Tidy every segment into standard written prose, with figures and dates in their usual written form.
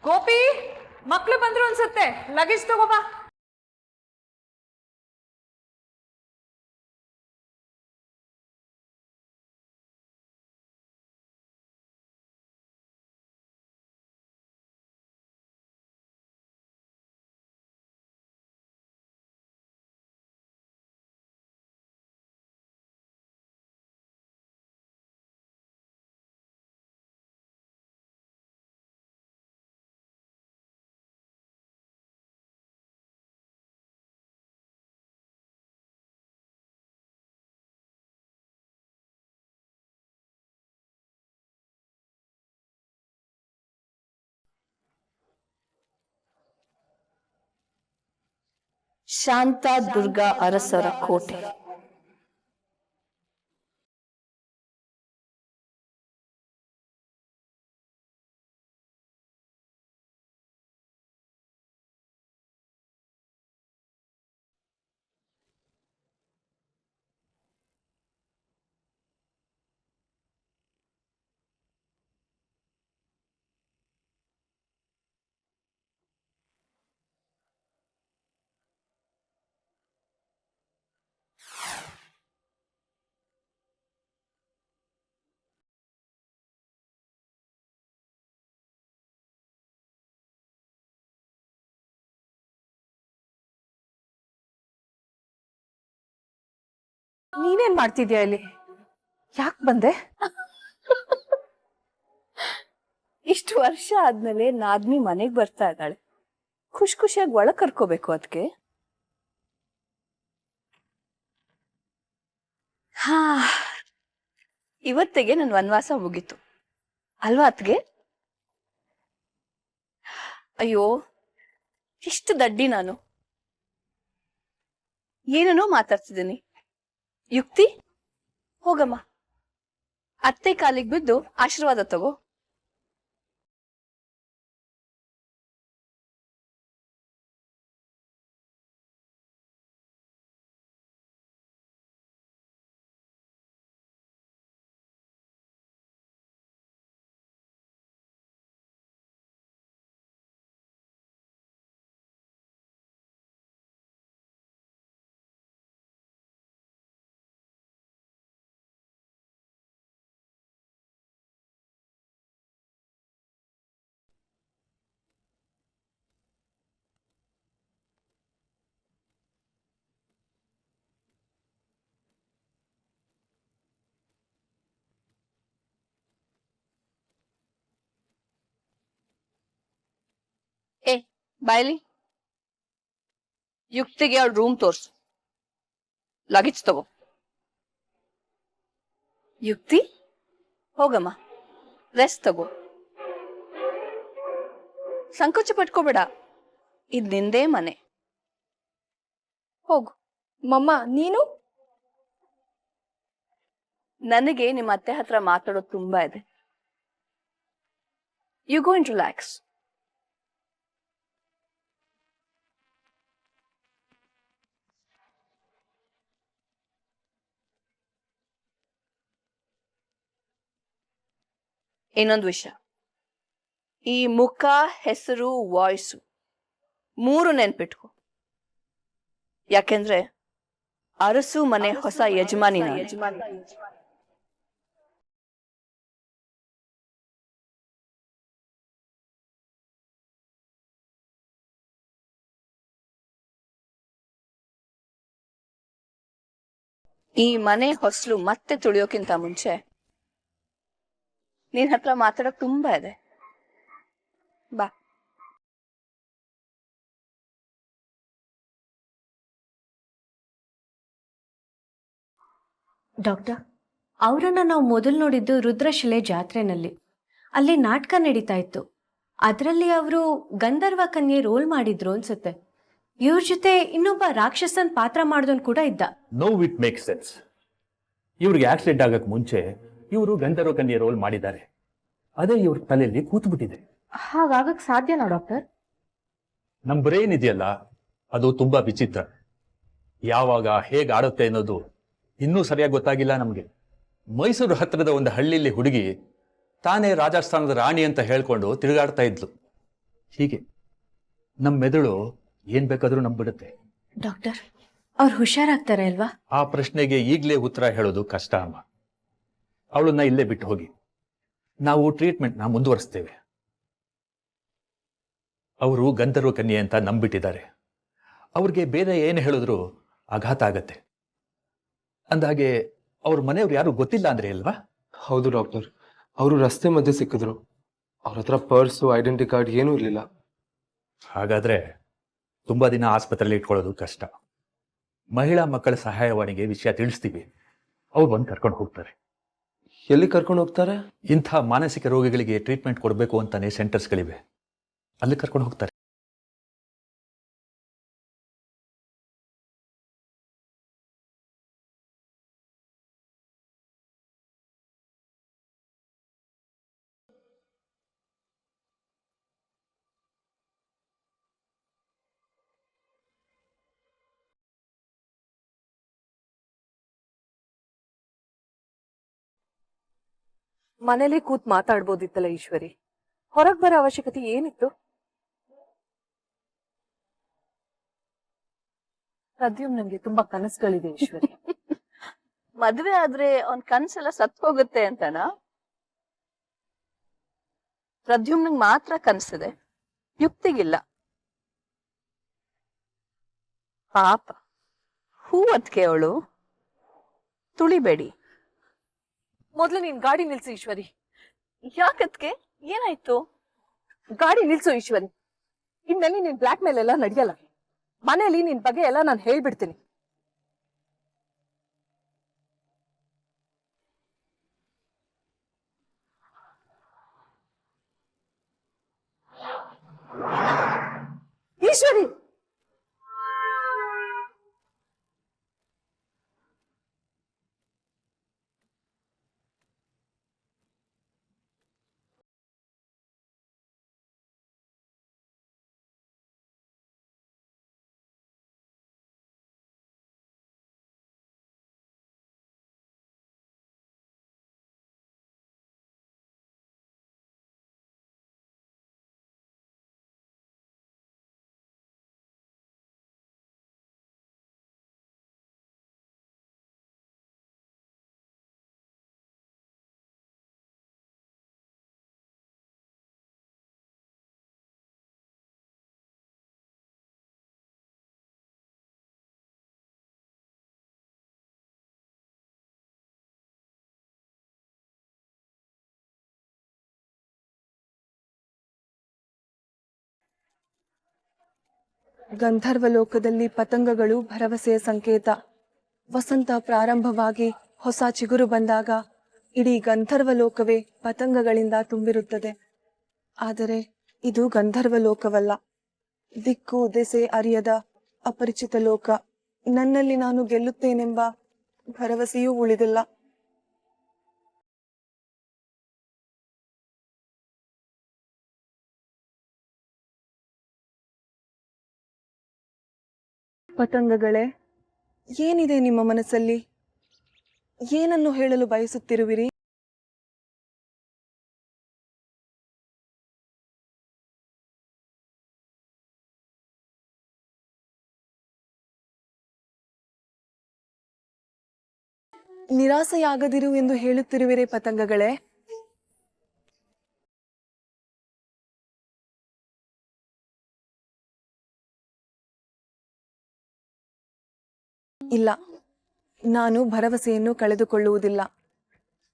ಗೋಪಿ ಮಕ್ಳು ಬಂದ್ರು ಅನ್ಸುತ್ತೆ, ಲಗೇಜ್ ತಗೋಬಾ. ಶಾಂತ ದುರ್ಗಾ ಅರಸರ ಕೋಟೆ. ನೀನೇನ್ ಮಾಡ್ತಿದ್ಯಾ ಇಲ್ಲಿ? ಯಾಕೆ ಬಂದೆ? ಇಷ್ಟು ವರ್ಷ ಆದ್ಮೇಲೆ ನಾದ್ನಿ ಮನೆಗ್ ಬರ್ತಾ ಇದ್ದಾಳೆ. ಖುಷಿಯಾಗಿ ಒಳಗ್ ಕರ್ಕೋಬೇಕು ಅದಕ್ಕೆ. ಹಾ, ಇವತ್ತಿಗೆ ನನ್ ವನವಾಸ ಮುಗೀತು ಅಲ್ವಾ ಅತ್ಗೆ? ಅಯ್ಯೋ, ಇಷ್ಟು ದಡ್ಡಿ ನಾನು. ಏನೇನೋ ಮಾತಾಡ್ತಿದ್ದೀನಿ. ಯುಕ್ತಿ, ಹೋಗಮ್ಮ, ಅತ್ತೆ ಕಾಲಿಗೆ ಬಿದ್ದು ಆಶೀರ್ವಾದ ತಗೋ. ಏ ಬಾಯ್ಲಿ, ಯುಕ್ತಿಗೆ ಅವಳ ರೂಮ್ ತೋರ್ಸು. ಲಗೇಜ್ ತಗೋ. ಯುಕ್ತಿ, ಹೋಗಮ್ಮ, ರೆಸ್ಟ್ ತಗೋ. ಸಂಕೋಚ ಪಟ್ಕೋಬೇಡ, ಇದ್ ನಿಂದೇ ಮನೆ. ಹೋಗು. ಮಮ್ಮ, ನೀನು? ನನಗೆ ನಿಮ್ಮ ಅತ್ತೆ ಹತ್ರ ಮಾತಾಡೋದು ತುಂಬಾ ಇದೆ. You go and relax. ಇನ್ನೊಂದು ವಿಷಯ, ಈ ಮುಖ, ಹೆಸರು, ವಾಯ್ಸು 3 ನೆನ್ಪಿಟ್ಕೊ. ಯಾಕೆಂದ್ರೆ ಅರಸು ಮನೆ ಹೊಸ ಯಜಮಾನಿ. ಈ ಮನೆ ಹೊಸಲು ಮತ್ತೆ ತುಳಿಯೋಕ್ಕಿಂತ ಮುಂಚೆ ನಿನ್ ಹತ್ರ ಮಾತಾಡೋಕ್ ತುಂಬಾ ಇದೆ. ಬಾ. ಡಾಕ್ಟರ್, ಅವರನ್ನ ನಾವು ಮೊದಲು ನೋಡಿದ್ದು ರುದ್ರಶಿಲೆ ಜಾತ್ರೆನಲ್ಲಿ. ಅಲ್ಲಿ ನಾಟಕ ನಡೀತಾ ಇತ್ತು. ಅದರಲ್ಲಿ ಅವರು ಗಂಧರ್ವ ಕನ್ಯೆ ರೋಲ್ ಮಾಡಿದ್ರು ಅನ್ಸುತ್ತೆ. ಇವ್ರ ಜೊತೆ ಇನ್ನೊಬ್ಬ ರಾಕ್ಷಸನ್ ಪಾತ್ರ ಮಾಡಿದವನ್ ಕೂಡ ಇದ್ದ. No it make sense. ಇವ್ರಿಗೆ ಆಕ್ಸಿಡೆಂಟ್ ಆಗಕ್ ಮುಂಚೆ ಇವರು ಗಂಧರ್ವ ಕನ್ಯೆ ರೋಲ್ ಮಾಡಿದ್ದಾರೆ. ಅದೇ ಇವ್ರ ತಲೆಯಲ್ಲಿ ಕೂತ್ಬಿಟ್ಟಿದೆ. ಹಾಗಾಗಕ್ ಸಾಧ್ಯನಾ ಡಾಕ್ಟರ್? ನಮ್ ಬ್ರೈನ್ ಇದೆಯಲ್ಲ, ಅದು ತುಂಬಾ ವಿಚಿತ್ರ. ಯಾವಾಗ ಹೇಗೆ ಆಡುತ್ತೆ ಅನ್ನೋದು ಇನ್ನೂ ಸರಿಯಾಗಿ ಗೊತ್ತಾಗಿಲ್ಲ ನಮ್ಗೆ. ಮೈಸೂರು ಹತ್ತಿರದ ಒಂದು ಹಳ್ಳಿಲಿ ಹುಡುಗಿ ತಾನೇ ರಾಜಸ್ಥಾನದ ರಾಣಿ ಅಂತ ಹೇಳ್ಕೊಂಡು ತಿರುಗಾಡ್ತಾ ಇದ್ಲು. ಹೀಗೆ ನಮ್ಮ ಮೆದುಳು ಏನ್ ಬೇಕಾದ್ರೂ ನಂಬಿಡುತ್ತೆ. ಡಾಕ್ಟರ್, ಅವ್ರು ಹುಷಾರಾಗ್ತಾರೆ ಅಲ್ವಾ? ಆ ಪ್ರಶ್ನೆಗೆ ಈಗಲೇ ಉತ್ತರ ಹೇಳೋದು ಕಷ್ಟ ಅಮ್ಮ. ಅವಳನ್ನ ಇಲ್ಲೇ ಬಿಟ್ಟು ಹೋಗಿ, ನಾವು ಟ್ರೀಟ್ಮೆಂಟ್ನ ಮುಂದುವರಿಸ್ತೇವೆ. ಅವರು ಗಂಧರ್ವ ಕನ್ಯೆ ಅಂತ ನಂಬಿಟ್ಟಿದ್ದಾರೆ. ಅವ್ರಿಗೆ ಬೇರೆ ಏನು ಹೇಳಿದ್ರು ಆಘಾತ ಆಗತ್ತೆ. ಅಂದಾಗೆ ಅವ್ರ ಮನೆಯವ್ರು ಯಾರು ಗೊತ್ತಿಲ್ಲ ಅಂದ್ರೆ ಅಲ್ವಾ? ಹೌದು ಡಾಕ್ಟರ್, ಅವರು ರಸ್ತೆ ಮಧ್ಯೆ ಸಿಕ್ಕಿದ್ರು. ಅವ್ರ ಹತ್ರ ಪರ್ಸು, ಐಡೆಂಟಿ ಕಾರ್ಡ್ ಏನೂ ಇರಲಿಲ್ಲ. ಹಾಗಾದ್ರೆ ತುಂಬಾ ದಿನ ಆಸ್ಪತ್ರೆಯಲ್ಲಿ ಇಟ್ಕೊಳ್ಳೋದು ಕಷ್ಟ. ಮಹಿಳಾ ಮಕ್ಕಳ ಸಹಾಯವಾಣಿಗೆ ವಿಷಯ ತಿಳಿಸ್ತೀವಿ, ಅವ್ರು ಬಂದು ಕರ್ಕೊಂಡು ಹೋಗ್ತಾರೆ. ಎಲ್ಲಿ ಕರ್ಕೊಂಡು ಹೋಗ್ತಾರೆ? ಇಂಥ ಮಾನಸಿಕ ರೋಗಿಗಳಿಗೆ ಟ್ರೀಟ್ಮೆಂಟ್ ಕೊಡಬೇಕು ಅಂತಾನೆ ಸೆಂಟರ್ಸ್ಗಳಿವೆ, ಅಲ್ಲಿ ಕರ್ಕೊಂಡು ಹೋಗ್ತಾರೆ. ಮನೇಲಿ ಕೂತ್ ಮಾತಾಡ್ಬೋದಿತ್ತಲ್ಲ ಈಶ್ವರಿ, ಹೊರಗ್ ಬರೋ ಅವಶ್ಯಕತೆ ಏನಿತ್ತು? ಪ್ರದ್ಯುಮ್ನಂಗೆ ತುಂಬಾ ಕನಸುಗಳಿದೆ ಈಶ್ವರಿ. ಮದ್ವೆ ಆದ್ರೆ ಅವ್ನ್ ಕನ್ಸೆಲ್ಲ ಸತ್ ಹೋಗುತ್ತೆ ಅಂತನಾ? ಪ್ರದ್ಯುಮ್ನಂಗ್ ಮಾತ್ರ ಕನ್ಸಿದೆ, ಯುಕ್ತಿಗಿಲ್ಲ. ಪಾಪ ಹೂ ಅದ್ಕೆ ಅವಳು ತುಳಿಬೇಡಿ. ಮೊದ್ಲು ನೀನ್ ಗಾಡಿ ನಿಲ್ಸು ಈಶ್ವರಿ. ಯಾಕದ್ಕೆ? ಏನಾಯ್ತು? ಗಾಡಿ ನಿಲ್ಸು ಈಶ್ವರಿ. ಇನ್ಮೇಲೆ ನೀನ್ ಬ್ಲಾಕ್ ಮೇಲ್ ಎಲ್ಲ ನಡೆಯಲ್ಲ. ಮನೇಲಿ ನಿನ್ ಬಗ್ಗೆ ಎಲ್ಲ ನಾನು ಹೇಳ್ಬಿಡ್ತೀನಿ. ಈಶ್ವರಿ, ಗಂಧರ್ವ ಲೋಕದಲ್ಲಿ ಪತಂಗಗಳು ಭರವಸೆಯ ಸಂಕೇತ. ವಸಂತ ಪ್ರಾರಂಭವಾಗಿ ಹೊಸ ಚಿಗುರು ಬಂದಾಗ ಇಡೀ ಗಂಧರ್ವ ಲೋಕವೇ ಪತಂಗಗಳಿಂದ ತುಂಬಿರುತ್ತದೆ. ಆದರೆ ಇದು ಗಂಧರ್ವ ಲೋಕವಲ್ಲ, ದಿಕ್ಕು ದೆಸೆ ಅರಿಯದ ಅಪರಿಚಿತ ಲೋಕ. ನನ್ನಲ್ಲಿ ನಾನು ಗೆಲ್ಲುತ್ತೇನೆಂಬ ಭರವಸೆಯೂ ಉಳಿದಿಲ್ಲ. ಪತಂಗಗಳೇ, ಏನಿದೆ ನಿಮ್ಮ ಮನಸ್ಸಲ್ಲಿ? ಏನನ್ನು ಹೇಳಲು ಬಯಸುತ್ತಿರುವಿರಿ? ನಿರಾಸೆಯಾಗದಿರು ಎಂದು ಹೇಳುತ್ತಿರುವಿರೇ ಪತಂಗಗಳೇ? ಇಲ್ಲ, ನಾನು ಭರವಸೆಯನ್ನು ಕಳೆದುಕೊಳ್ಳುವುದಿಲ್ಲ.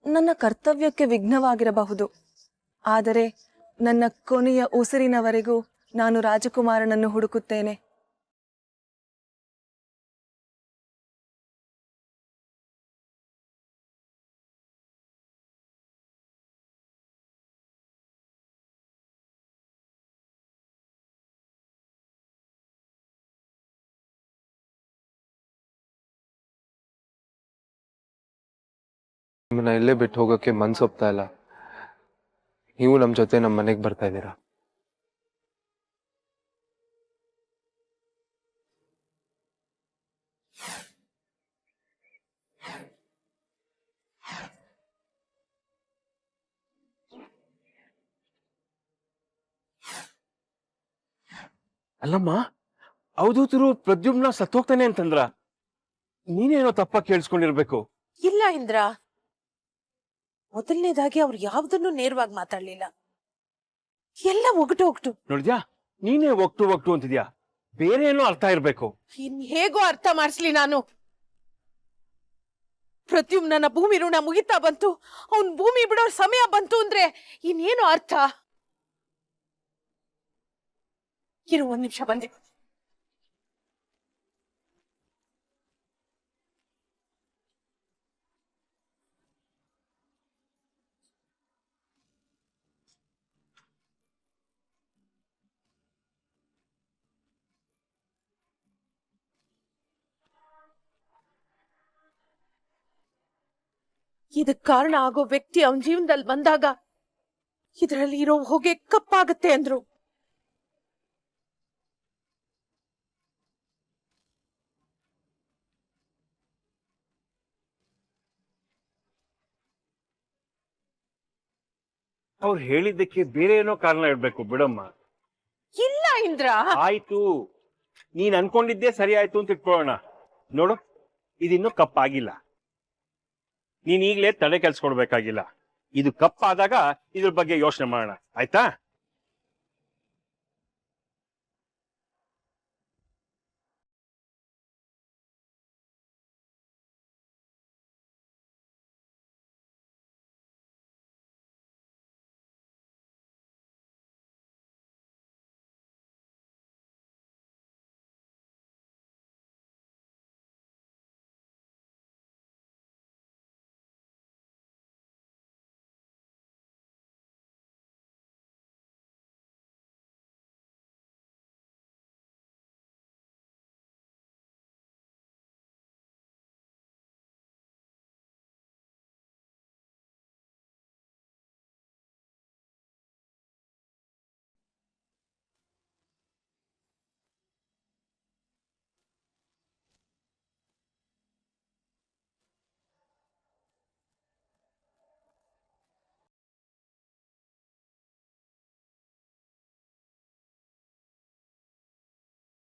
ನನ್ನ ಕರ್ತವ್ಯಕ್ಕೆ ವಿಘ್ನವಾಗಿರಬಹುದು, ಆದರೆ ನನ್ನ ಕೊನೆಯ ಉಸಿರಿನವರೆಗೂ ನಾನು ರಾಜಕುಮಾರನನ್ನು ಹುಡುಕುತ್ತೇನೆ. ನಿಮ್ಮನ್ನ ಇಲ್ಲೇ ಬಿಟ್ಟು ಹೋಗೋಕ್ಕೆ ಮನ್ಸೊಪ್ತಾ ಇಲ್ಲ. ನೀವು ನಮ್ಮ ಜೊತೆ ನಮ್ಮ ಮನೆಗೆ ಬರ್ತಾ ಇದ್ದೀರಾ? ಅಲ್ಲಮ್ಮ ಅವಧೂತರು ಪ್ರದ್ಯುಮ್ನ ಸತ್ತೋಗ್ತಾನೆ ಅಂತಂದ್ರ ನೀನೇನೋ ತಪ್ಪ ಕೇಳಿಸ್ಕೊಂಡಿರ್ಬೇಕು. ಇಲ್ಲ ಇಂದ್ರ, ಮೊದಲನೇದಾಗಿ ಅವ್ರು ಯಾವ್ದನ್ನು ನೇರವಾಗಿ ಮಾತಾಡ್ಲಿಲ್ಲ, ಎಲ್ಲ ಒಗಟು. ನೋಡಿದ್ಯಾ, ನೀನೇ ಒಗ್ಟು ಅಂತಿದ್ಯಾ, ಬೇರೆ ಏನೋ ಅರ್ಥ ಇರ್ಬೇಕು. ಇನ್ ಹೇಗೋ ಅರ್ಥ ಮಾಡಿಸ್ಲಿ ನಾನು? ಪ್ರದ್ಯುಮ್ನ ಭೂಮಿ ಋಣ ಮುಗಿತಾ ಬಂತು, ಅವನ್ ಭೂಮಿ ಬಿಡೋ ಸಮಯ ಬಂತು ಅಂದ್ರೆ ಇನ್ನೇನು ಅರ್ಥ? ಇರು, ಒಂದ್ ನಿಮಿಷ ಬಂದೆ. ಇದಕ್ ಕಾರಣ ಆಗೋ ವ್ಯಕ್ತಿ ಅವನ ಜೀವನದಲ್ಲಿ ಬಂದಾಗ ಇದರಲ್ಲಿ ಇರೋ ಹೊಗೆ ಕಪ್ಪಾಗತ್ತೆ ಅಂದ್ರು. ಅವ್ರು ಹೇಳಿದ್ದಕ್ಕೆ ಬೇರೆ ಏನೋ ಕಾರಣ ಇರ್ಬೇಕು ಬಿಡಮ್ಮ. ಇಲ್ಲ ಇಂದ್ರ, ಆಯ್ತು, ನೀನ್ ಅನ್ಕೊಂಡಿದ್ದೆ ಸರಿ ಆಯ್ತು ಅಂತ ಇಟ್ಕೊಳ್ಳೋಣ. ನೋಡು, ಇದಿನ್ನೂ ಕಪ್ಪಾಗಿಲ್ಲ. ನೀನ್ ಈಗ್ಲೇ ತಲೆ ಕೆಲ್ಸ್ಕೊಡ್ಬೇಕಾಗಿಲ್ಲ. ಇದು ಕಪ್ಪಾದಾಗ ಇದ್ರ ಬಗ್ಗೆ ಯೋಚನೆ ಮಾಡೋಣ, ಆಯ್ತಾ?